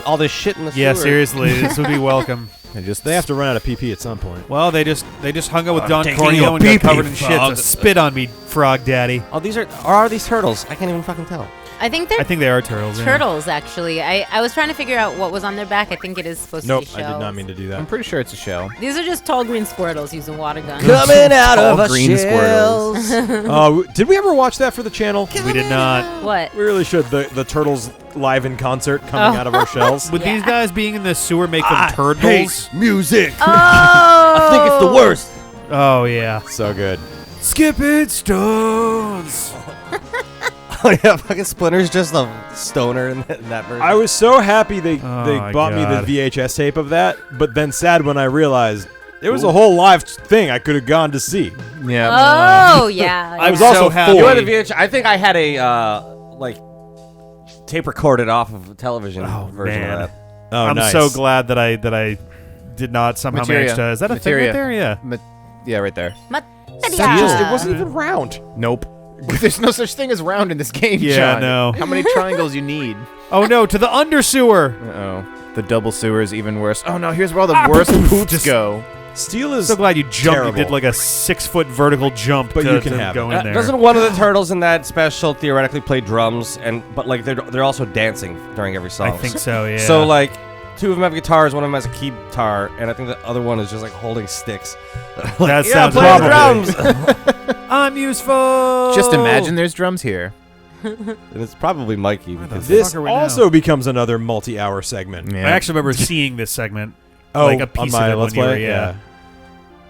all this shit in the sewer. Yeah, seriously, this would be welcome. They have to run out of PP at some point. Well, they just hung out with Don taking Corneo your and got pee-pee, covered in shit. frog. So spit on me, frog daddy. Oh, these are these turtles? I can't even fucking tell. I think they're I think they are turtles. yeah. turtles. Actually, I was trying to figure out what was on their back. I think it is supposed Nope, to be I shells. did not mean to do I'm that. pretty sure it's a shell. These are just tall green squirtles using water guns. Coming out Tall of a green shells. Did we ever watch that for the channel? We did not. What? We really should. The turtles live in concert coming out of our shells. Would these Yeah. guys being in the sewer make them turtles? Music. Oh! I think it's the worst. Oh yeah. So good. Skip it, stones. Oh yeah, fucking Splinter's just a stoner in that version. I was so happy they my bought God. me the VHS tape of that, but then sad when I realized it was a whole live thing I could have gone to see. Yeah. Oh yeah. I was yeah. also so happy. You had a VH. I think I had a tape recorded off of a television version man. of that. Oh, I'm nice. so glad that I did not somehow Materia. manage to. Is that a Materia. thing right there? Yeah. Yeah, right there. Yeah. It wasn't even round. Nope. There's no such thing as round in this game, Yeah, John. no. How many triangles you need? Oh no, to the undersewer. Uh-oh. The double sewer is even worse. Oh no, here's where all the worst poops Just- go. Steel is So glad you jumped. terrible. You did like a 6-foot vertical jump, But to, you can to have go it. in there. Doesn't one of the turtles in that special theoretically play drums but like they're also dancing during every song? I think so. Yeah. So like 2 of them have guitars, one of them has a keytar, and I think the other one is just like holding sticks. that yeah, sounds play the probably. drums. I'm useful. Just imagine there's drums here. And it's probably Mikey because This fuck are we now? also becomes another multi-hour segment. Yeah. I actually remember seeing this segment. Oh, like a on piece my of it Let's one year, Play? yeah.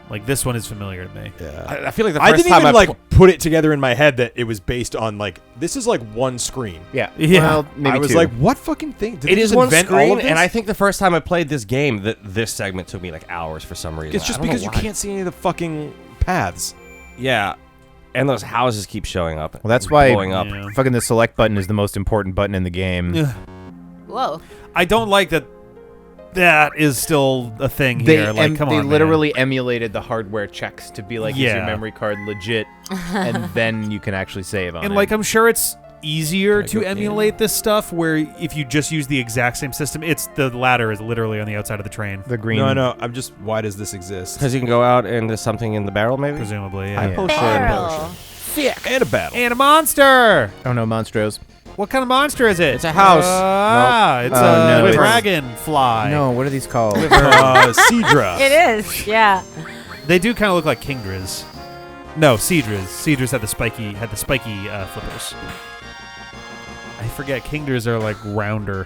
Like this one is familiar to me. Yeah. I feel like the I first didn't time even like put it together in my head that it was based on like this is like one screen. Yeah. Yeah. Well, maybe I was two. like, what fucking thing? Did it they is just one invent all screen, of this? and I think the first time I played this game, that this segment took me like hours for some reason. it's just I don't know because you why. can't see any of the fucking paths. Yeah, And those houses keep showing up. Well, that's why blowing up. Yeah. fucking the select button is the most important button in the game. Whoa. I don't like that. That is still a thing here. Like, come on, they man. literally emulated the hardware checks to be like, is Yeah. your memory card legit? And then you can actually save on it. And like, I'm sure it's easier to go emulate this stuff. Where if you just use the exact same system, it's the ladder is literally on the outside of the train. the green. No, I know. I'm just. Why does this exist? Because you can go out and there's something in the barrel, maybe? Presumably, High yeah. potion. Barrel. And a battle. And a monster. Oh no, Monstros. What kind of monster is it? It's a house. It's Oh, a no, it's- dragonfly. No, what are these called? Seadra. It is, yeah. They do kind of look like Kingdras. No, Seadras. Seadras had the spiky flippers. I forget. Kingdras are like rounder.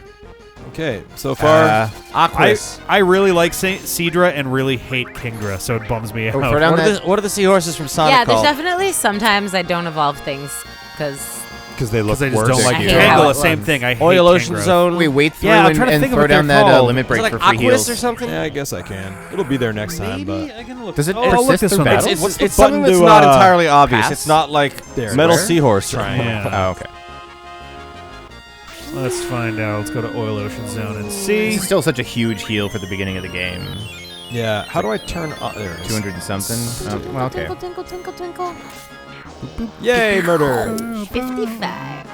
Okay, so far. Aquas. I really like Seadra and really hate Kingdra, so it bums me out. throw down What are the seahorses from Sonic Yeah, there's called? definitely sometimes I don't evolve things because Because they look Because I just worse. don't like I hate how Kangol. it Same looks. thing. I hate Oil Ocean Kangro. Zone. Wait, wait through Yeah, I'm trying to and think of throw what they're down that called. limit Is break it like for free Aquas heals. or something? Yeah, I guess I can. It'll be there next time, but I can look. Does it I'll look persist this through one up. battles? What's the It's something button that's to, not entirely obvious. pass? It's not like There. metal Where? seahorse. Yeah. Oh, okay. Let's find out. Let's go to Oil Ocean Zone and This see. is still such a huge heal for the beginning of the game. yeah. How do I turn on? There it is. 200 and something. Oh, well, okay. Twinkle, twinkle, twinkle, twinkle. Yay, murder! 55.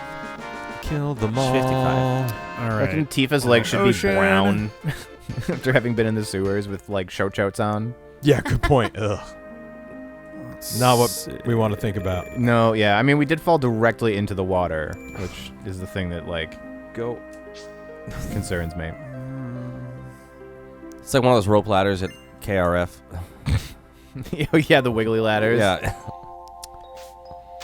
Kill them 55. All I reckon right. Tifa's legs should Ocean. be brown after having been in the sewers with like shouts on. Yeah, good point. Ugh. Not what we want to think about. No, yeah. I mean, we did fall directly into the water, which is the thing that like Go. concerns me. It's like one of those rope ladders at KRF. Oh yeah, the wiggly ladders. Yeah.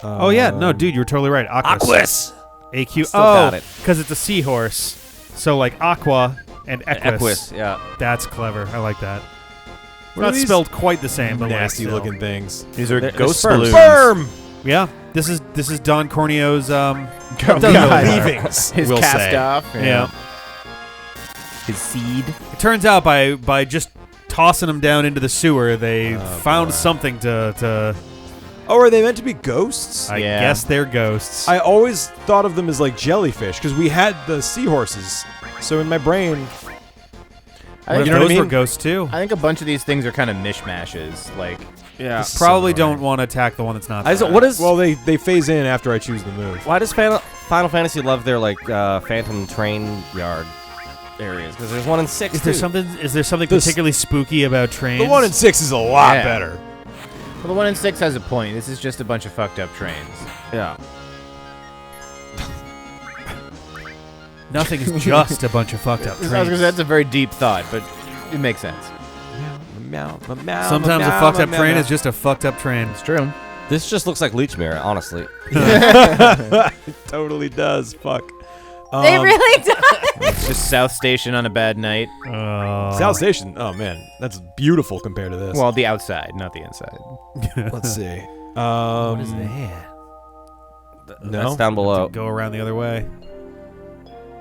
Oh yeah, no, dude, you were totally right. Aquas. AQ. Still got it. because it's a seahorse. So like aqua and equus. Equus, yeah. That's clever. I like that. What are Not these spelled quite the same, but nasty like, still. looking things. These are They're ghost sperms. balloons. Sperm. Yeah, this is Don Corneo's Oh, doesn't God. really matter. Leavings. His we'll cast say. off. Yeah. His seed. It turns out by just tossing them down into the sewer, they found boy. something to Oh, are they meant to be ghosts? I Yeah. guess they're ghosts. I always thought of them as like jellyfish because we had the seahorses. So in my brain, I think, You know what I those mean? were ghosts too. I think a bunch of these things are kind of mishmashes. Like, Yeah. This is Probably so annoying. don't want to attack the one that's not. I just, there. what is? well, they phase in after I choose the move. Why does Final Fantasy love their like Phantom Train yard areas? Because there's one in 6 Is there too. something? Is there something This- particularly spooky about trains? The 1 in 6 is a lot Yeah. better. well, the 1 in 6 has a point. This is just a bunch of fucked up trains. Yeah. Nothing is just a bunch of fucked up I was trains. gonna say that's a very deep thought, but it makes sense. Sometimes a fucked up train is just a fucked up train. It's true. This just looks like Leech Mirror, honestly. It totally does. Fuck. They really do. It's just South Station on a bad night. South Station. Oh man, that's beautiful compared to this. Well, the outside, not the inside. let's see. What is that? No. That's down below. Go around the other way.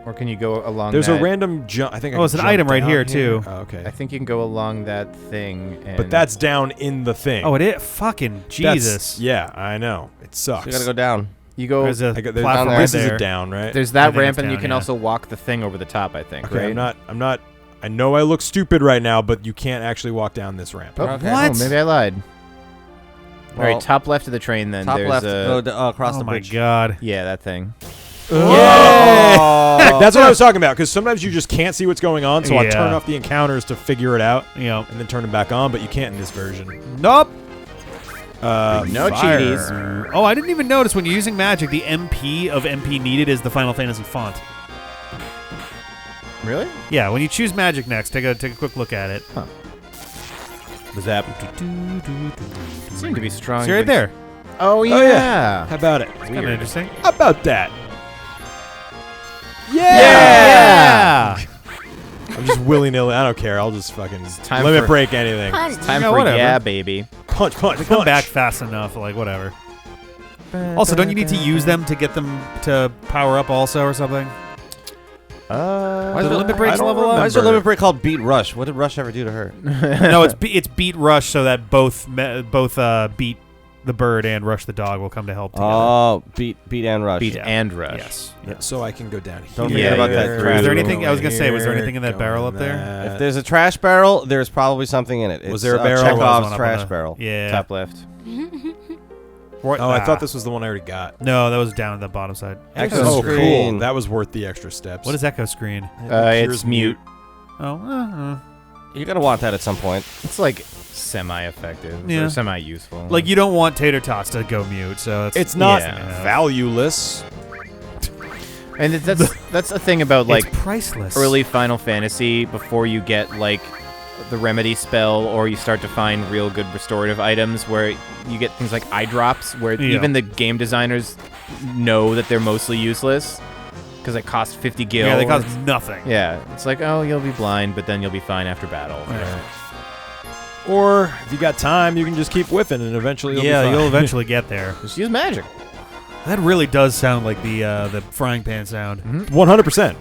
Or can you go along There's that? a random jump. I think. I Oh, it's can an jump item right down here, too. Oh, okay. I think you can go along that thing. And But that's down in the thing. Oh, it is fucking That's- Jesus. Yeah, I know. It sucks. You gotta go down. you go. There's a I got, there's, platform down right this is there. a down, right? There's I that think ramp, it's and you down, can yeah. also walk the thing over the top. I think. Okay, right? I'm not. I know I look stupid right now, but you can't actually walk down this ramp. Oh, Okay. What? Oh, maybe I lied. All Well, right, top left of the train. Then Top there's left, a go across Oh the my bridge. god. yeah, that thing. Yeah! That's what I was talking about, because sometimes you just can't see what's going on, so I Yeah. turn off the encounters to figure it out You know. and then turn them back on, but you can't in this version. Nope. No Fire. cheaties. Oh, I didn't even notice when you're using magic, the MP of MP needed is the Final Fantasy font. Really? Yeah, when you choose magic next, take a quick look at it. Was that? Seemed to be strong. See right there. Oh yeah. Oh, yeah. How about it? Kind of interesting. How about that? Yeah. I'm just willy-nilly. I don't care. I'll just fucking time limit for- break anything. Punch. Time Yeah, for whatever. yeah, baby. Punch, punch, They come punch. back fast enough, like whatever. Also, don't you need to use them to get them to power up also or something? Why is the limit breaks level up? Why is there a limit break called Beat Rush? What did Rush ever do to her? No, it's beat rush so that both beat the bird and Rush the dog will come to help together. Oh, beat and rush. Beat and rush. Yes. Yeah, so I can go down here. Don't forget about that Was there anything? Go I was gonna say, was there here, anything in that go barrel in up there? that. If there's a trash barrel, there's probably something in it. Was It's, there a barrel? There was one Chekhov's up on trash the- barrel. Yeah. Top left. What? Oh, I thought this was the one I already got. No, that was down at the bottom side. Echo Oh, screen. cool. That was worth the extra steps. What is echo screen? It's mute. Oh, You're gonna want that at some point. It's like semi-effective Yeah. or semi-useful. like you don't want tater tots to go mute, so It's not Yeah. valueless. and that's the thing about like it's priceless. early Final Fantasy before you get like the remedy spell or you start to find real good restorative items where you get things like eye drops where Yeah. even the game designers know that they're mostly useless because it costs 50 gil. Yeah, they cost nothing. Yeah, it's like, oh, you'll be blind, but then you'll be fine after battle. Or if you got time, you can just keep whiffing, and eventually you'll be fine. you'll eventually get there. Just use magic. That really does sound like the frying pan sound. 100%.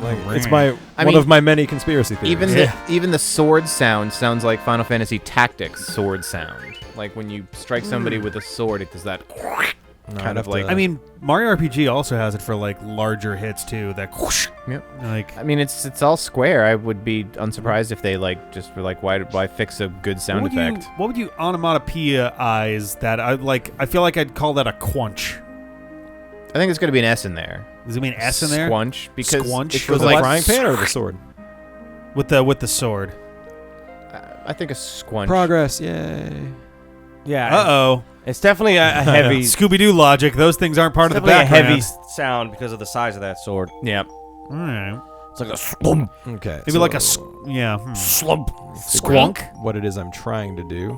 Like, it's one mean, of my many conspiracy theories. Even the sword sounds like Final Fantasy Tactics sword sound. Like when you strike somebody with a sword, it does that kind of like. I mean, Mario RPG also has it for like larger hits too. That whoosh, Yep. like I mean, it's all square. I would be unsurprised if they like just were like, why fix a good sound effect? What would you onomatopoeia-ize that? I feel like I'd call that a quench. I think there's going to be an S in there. Does it mean S in there? Squunch, because Squunch? it For was the like frying pan or the sword? With the sword. I think a squunch. Progress, yay. Yeah. Uh-oh. It's definitely a heavy. Scooby-Doo logic. Those things aren't part of the definitely a background. heavy sound because of the size of that sword. Yeah. All right. It's like a slump. Okay. Maybe like a Slump. Squank. What it is I'm trying to do.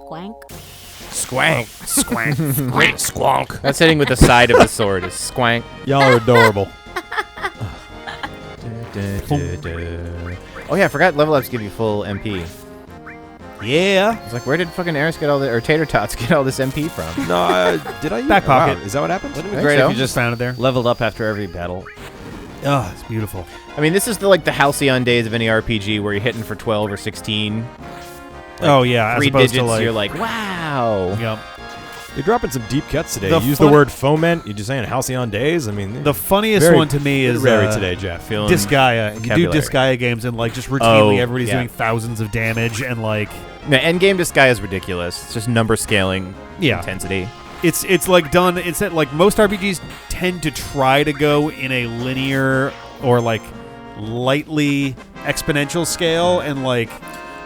Squank. Squank. squank. Great squonk. That's hitting with the side of the sword is squank. Y'all are adorable. Oh yeah, I forgot level ups give you full MP. Yeah. I was like, where did fucking Aerith get all the, or Tater Tots get all this MP from? No, did I? Back pocket. Wow, is that what happened? Wouldn't it I be think great so. if you just Found it there. leveled up after every battle? Oh, it's beautiful. I mean, this is the halcyon days of any RPG where you're hitting for 12 or 16. Oh yeah, as 3 opposed digits, to like, you're like, wow. Yep. You're dropping some deep cuts today. The You use fun- the word foment. You just saying halcyon days. I mean, The funniest very- one to me is very today, Jeff. Feeling Disgaea. You do vocabulary. Disgaea games and like just routinely Oh, everybody's yeah. doing thousands of damage and like No, endgame Disgaea is ridiculous. It's just number scaling Yeah. intensity. it's like done. It's that like most RPGs tend to try to go in a linear or like lightly exponential scale and like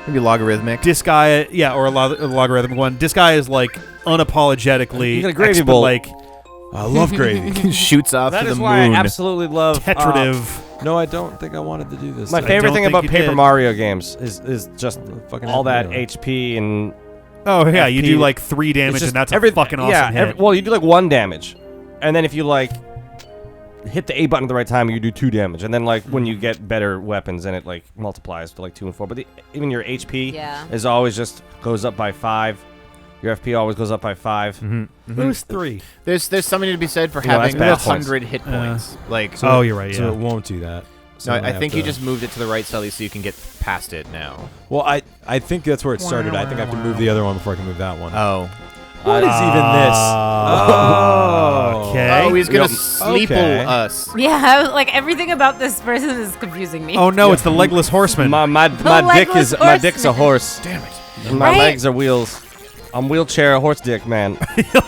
Maybe logarithmic. Disgaea, yeah, or a logarithmic one. Disgaea is like unapologetically You got a gravy bowl. like I love gravy. Shoots off That to the is why moon. I absolutely love tetrative. No, I don't think I wanted to do this. My I favorite don't thing think about you Paper did. Mario games is just Fucking all that really. HP and Oh yeah, you FP. do like 3 damage it's just and that's a fucking awesome yeah, hit. well, you do like 1 damage, and then if you like hit the A button at the right time, you do 2 damage, and then like when you get better weapons, then it like multiplies to like 2 and 4. But even your HP Yeah. is always just goes up by 5. Your FP always goes up by 5. Who's 3? There's something to be said for Yeah, having that's bad points. 100 hit points. Like, Oh, you're right. So Yeah. it won't do that. So no, I'm gonna I think have you to- just moved it to the right slightly so you can get past it now. Well, I think that's where it started. I think I have to move the other one before I can move that one. Oh. What is even this? Oh, okay. Oh, he's gonna Yep. sleeple Okay. us. Yeah, like everything about this person is confusing me. Oh no, it's the legless horseman. My legless dick's a horse. Damn it. And my Right? legs are wheels. I'm wheelchair horse dick man.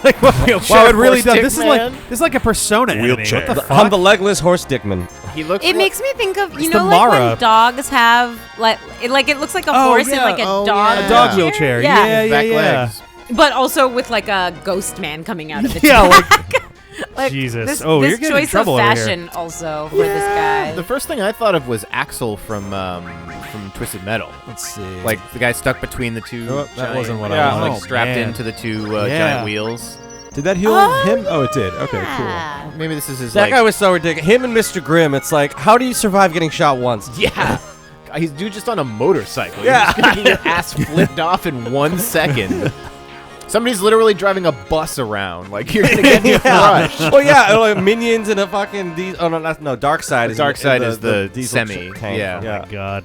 like, wow, it really horse does. dick This is man. like like a Persona enemy. Wheelchair. What the I'm fuck? the legless horse dickman. He looks It like, makes me think of It's you the know like Mara. when dogs have like it looks like a Oh, horse and yeah. like a Oh, dog yeah. A dog wheelchair. Yeah. Yeah, yeah, back yeah. legs. but also with like a ghost man coming out of it. Yeah, like Like, Jesus. This, Oh, this you're getting in choice trouble of over here. fashion also for this guy. The first thing I thought of was Axel from Twisted Metal. Let's see. Like the guy stuck between the two. Oh, that giant- wasn't what I Yeah. wanted. Like Oh, strapped man. into the two Yeah. giant wheels. Did that heal him? Oh, it did. Okay, cool. Ah. Maybe this is his That like. guy was so ridiculous. Him and Mr. Grimm. It's like, how do you survive getting shot once? Yeah. He's dude just on a motorcycle. Yeah. You're just gonna get your ass flipped off in 1 second. Somebody's literally driving a bus around. Like you're gonna get your crush. Well, yeah, like minions and a fucking no, Dark Side is Dark Side is the diesel semi, tank. yeah. Oh my God.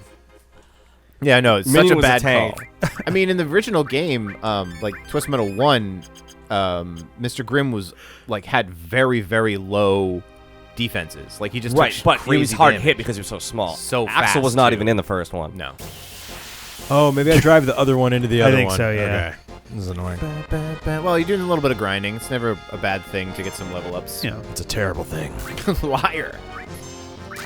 Yeah, no, it's Minion such a was a bad tank. call. I mean, in the original game, like Twisted Metal 1, Mr. Grimm was like had very, very low defenses. Like he just Right, took but he was crazy hard damage. hit because he was so small. So Axel was fast, not too. even in the first one. No. Oh, maybe I drive the other one into the I other think one. so, yeah. Okay. This is annoying. Well, you're doing a little bit of grinding. It's never a bad thing to get some level ups. You know, It's a terrible thing. Liar. you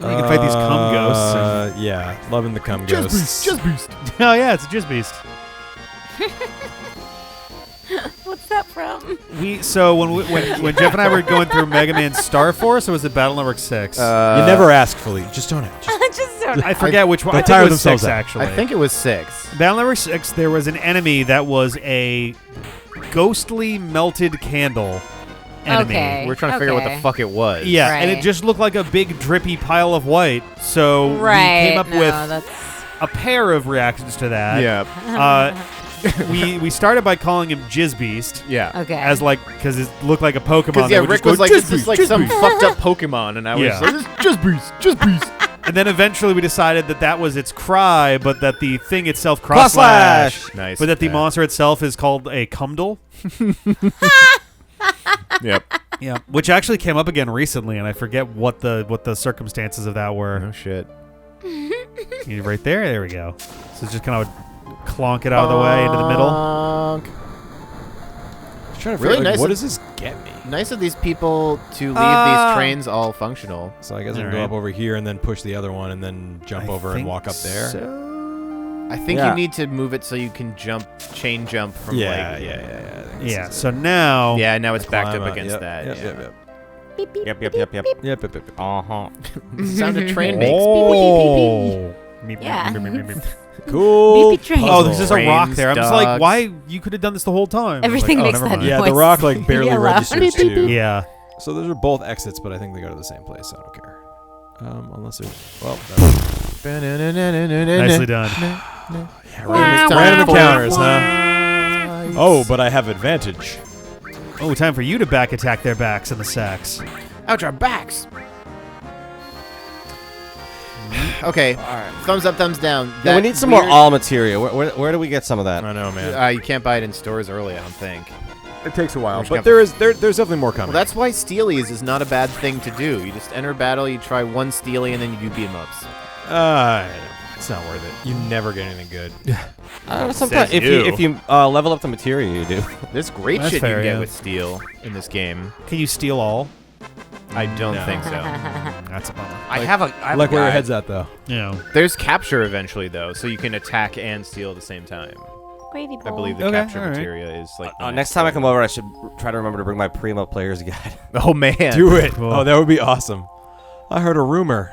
can fight these cum ghosts. And, Yeah, loving the cum ghosts. Beast. oh yeah, it's a Jizz Beast. What's that from? So when Jeff and I were going through Mega Man Star Force, or was it Battle Network 6? You never ask, Philippe. Just don't ask. Just don't. I forget which one. They I think tire it was themselves 6 out. actually. I think it was 6. Battle Network 6. There was an enemy that was a ghostly melted candle enemy. Okay. We're trying to figure out what the fuck it was. Yeah, and it Right. just looked like a big drippy pile of white. So Right. we came up no, with that's a pair of reactions to that. Yeah. We started by calling him Jizz Beast. Yeah. okay. As like, because it looked like a Pokemon. Because that would Rick just go, was like, "Jizz this is Beast, like Jizz some Beast." fucked up Pokemon, and I was Yeah. like, this is just Beast, just Beast. And then eventually we decided that that was its cry, but that the thing itself Cross slash. slash. Nice. But that the Yeah. monster itself is called a Cumdle. Yep. Yeah, which actually came up again recently, and I forget what the circumstances of that were. No shit. Right there, there we go. So just kind of clonk it out of the way into the middle. Bonk. I'm trying to Really figure, nice what of- does this get me? Nice of these people to leave these trains all functional. So I guess I can All go right. up over here and then push the other one and then jump over and think walk up there. So. I think Yeah. you need to move it so you can chain jump from Yeah, like... yeah, yeah. I think this Yeah. is So now. Yeah, now it's backed climb up out. against Yep, that. Yep, yeah. yep, yep. Beep, beep, Yep, beep, yep, beep, yep. beep. Yep, yep, yep, yep. Uh-huh. Sound a train makes. Oh. Yeah. Cool. Beepy train. Oh, there's just a rock Trains, there. I'm just like, dogs. why? You could have done this the whole time. I was Everything like, makes never that mind. Yeah, the Voice. rock like barely Yellow. registers Beep, beep, too. beep. Yeah. So those are both exits, but I think they go to the same place. So I don't care. Unless there's Nicely done. random encounters, huh? Oh, but I have advantage. Oh, time for you to back attack their backs in the sacks. Ouch, our backs. Okay, thumbs up, thumbs down. Yeah, we need some more all material. Where do we get some of that? I know, man. You can't buy it in stores early, I don't think. It takes a while, We're just but gonna- there's definitely more coming. Well, that's why Steelies is not a bad thing to do. You just enter battle, you try one Steely, and then you do beat 'em ups. It's not worth it. You never get anything good. Sometimes Says if you level up the material, you do. There's great That's shit fair, you can yeah. get with steel in this game. Can you steal all? I don't No. think so. That's a bummer. I have a Like where your head's at, though. You know. There's capture eventually, though, so you can attack and steal at the same time. Gravy bowl. I believe the Okay, capture alright. materia is like. the next time I come over, I should try to remember to bring my Primo Player's Guide. Oh man, Do it. Cool. Oh, that would be awesome. I heard a rumor.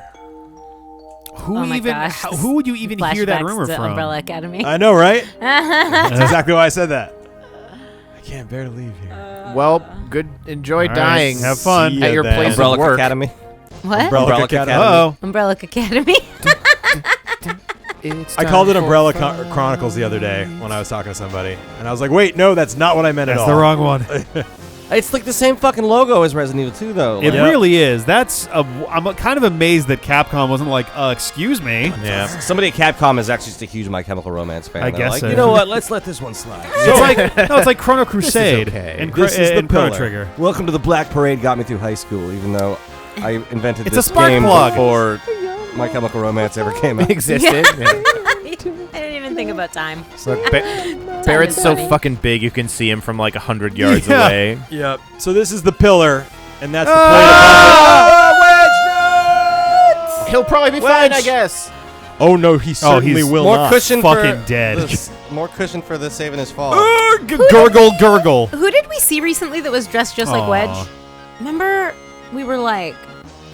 Who Oh my even? gosh. Who would you even hear that Flashbacks rumor to from? Umbrella Academy. I know, right? That's exactly why I said that. I can't bear to leave here. Well, good. Enjoy All right, dying. have fun. See ya At your then. place of Umbrella work. Academy. What? Umbrella Academy. Oh, Umbrella Academy. It's I called it time for Umbrella fun. Chronicles the other day when I was talking to somebody, and I was like, "Wait, no, that's not what I meant that's at all." the wrong one. It's like the same fucking logo as Resident Evil 2, though. It Like, really is. I'm kind of amazed that Capcom wasn't like, excuse me. Yeah. somebody at Capcom is actually just a huge My Chemical Romance fan. I They're guess like, so. you know what? Let's let this one slide. It's like no, it's like Chrono Crusade okay. and, This is the and Chrono pillar. Trigger. Welcome to the Black Parade. Got me through high school, even though I invented It's a this spark game plug. before My Chemical Romance ever came out. existed. Yeah. I didn't even think about time. Look, Barrett's so fucking big you can see him from like 100 yards Yeah. away. Yep. So this is the pillar, and that's the He'll probably be fine, I guess. plate. Oh no, he certainly he's will More not. cushion Fucking for dead. more cushion for the saving his fall. Gurgle, gurgle. Who did we see recently that was dressed just like Aw. Wedge? Remember, we were like,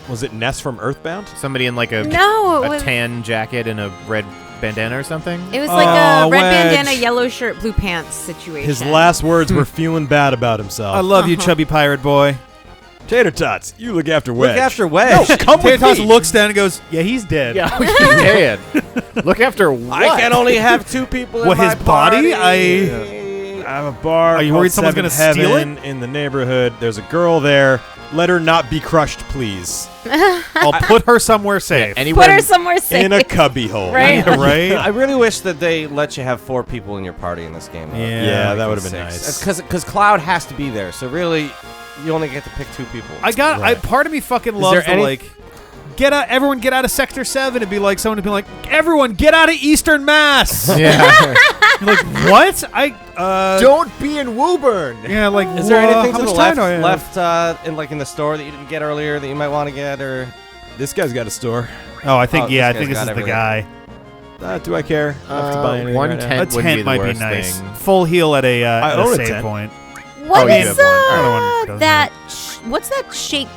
Was it Ness from Earthbound? Somebody in like a no, it a was. tan jacket and a red bandana or something. It was like a Oh, red Wedge. bandana, yellow shirt, blue pants situation. His last words were feeling bad about himself. I love you, chubby pirate boy. Tater Tots, you look after Wedge. Look after Wedge. Come Tater with Tots me. looks down and goes, "Yeah, he's dead." Yeah, he's dead. Look after what? I can only have two people in What, my his body? party. I have a bar. Are you called worried someone's Seven gonna steal Heaven in the neighborhood. There's a girl there. Let her not be crushed, please. I'll put her somewhere safe. Anywhere Put her somewhere safe. In a cubby hole. Right. Right? I really wish that they let you have 4 people in your party in this game. Yeah, that would have been nice. Because Cloud has to be there, so really, you only get to pick 2 people. Part of me fucking loves the, like, everyone get out of Sector 7 and be like, someone to be like, everyone get out of Eastern Mass. Yeah. You're like, what? Don't be in Woburn. Yeah, like, Is there anything how to the much time left, do I have? in the store that you didn't get earlier that you might want to get, or? This guy's got a store. Oh, I think, this I guy's think this got is everything. the guy. Do I care enough to buy anything one right now? tent A wouldn't be tent the might be worst nice. thing. Full heal at a own a save tent. point. What you is have one. Another one doesn't that? What's that shape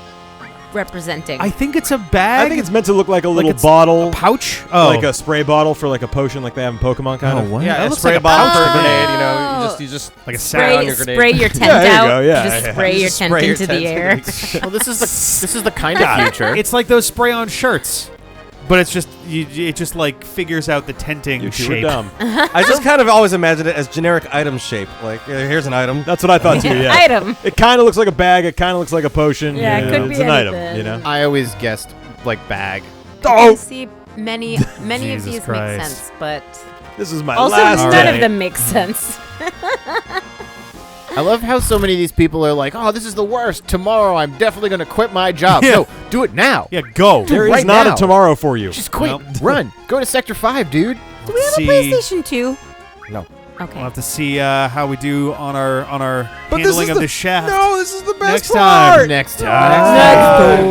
representing? I think it's a bag. I think it's meant to look like a little it's bottle. a pouch. Oh, Like a spray bottle for like a potion like they have in Pokemon kind of. what? Yeah, That a looks spray like a bottle pouch for a for grenade. Oh. You just like a spray, on your grenade. spray your tent Yeah, there you out. go, yeah, You just yeah. spray your Just tent spray your into the tent air. Well, this is the kind of future. It's like those spray-on shirts, but it's just it just like figures out the tenting You two are shape. dumb. I just kind of always imagined it as generic item shape. Like, here's an item. That's what I thought too. Yeah. Item. It kind of looks like a bag. It kind of looks like a potion. Yeah, it you could know, be It's an item. anything. You know. I always guessed like bag. I see many of Jesus these Christ. make sense, but This is my also last none day. of them make sense. I love how so many of these people are like, "Oh, this is the worst. Tomorrow, I'm definitely going to quit my job." Yeah. No, do it now. Yeah, go. There is right not now. a tomorrow for you. Just quit. Nope. Run. Go to Sector 5, dude. Do we have See- a PlayStation 2? No. Okay. We'll have to see how we do on our But this handling is of the the shaft. No, this is the best Next part. time. Next Next time.